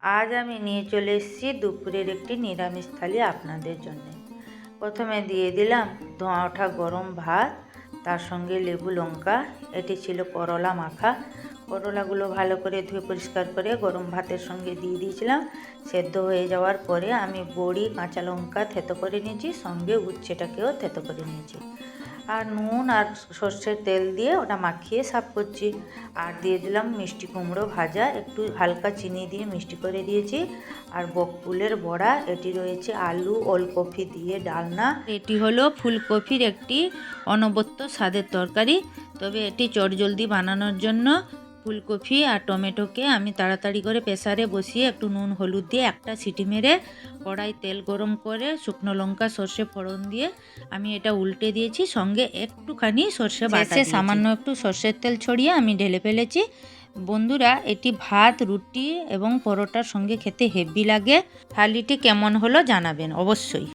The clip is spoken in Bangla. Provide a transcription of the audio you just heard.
আজ আমি নিয়ে চলে এসেছি দুপুরের একটি নিরামিষ থালি আপনাদের জন্য। প্রথমে দিয়ে দিলাম ধোঁয়া ওঠা গরম ভাত, তার সঙ্গে লেবু লঙ্কা। এটি ছিল করলা মাখা। করলাগুলো ভালো করে ধুয়ে পরিষ্কার করে গরম ভাতের সঙ্গে দিয়ে দিয়েছিলাম। সেদ্ধ হয়ে যাওয়ার পরে আমি বড়ি, কাঁচা লঙ্কা থেতো করে নিয়েছি, সঙ্গে উচ্ছেটাকেও থেতো করে নিয়েছি। আর নুন আর সর্ষের তেল দিয়ে ওটা মাখিয়ে সার্ভ করছি। আর দিয়ে দিলাম মিষ্টি কুমড়ো ভাজা, একটু হালকা চিনি দিয়ে মিষ্টি করে দিয়েছি। আর বকফুলের বড়া, এটি রয়েছে আলু ওলকপি দিয়ে ডালনা। এটি হলো ফুলকপির একটি অনবদ্য স্বাদের তরকারি। তবে এটি চটজলদি বানানোর জন্য ফুলকপি আর টমেটোকে আমি তাড়াতাড়ি করে প্রেসারে বসিয়ে একটু নুন হলুদ দিয়ে একটা সিটি মেরে কড়াই তেল গরম করে শুকনো লঙ্কা সর্ষে ফোড়ন দিয়ে আমি এটা উল্টে দিয়েছি, সঙ্গে একটুখানি সর্ষে বাটা সামান্য একটু সর্ষের তেল ছড়িয়ে আমি ঢেলে ফেলেছি। বন্ধুরা, এটি ভাত, রুটি এবং পরোটার সঙ্গে খেতে হেভি লাগে। থালিটি কেমন হলো জানাবেন অবশ্যই।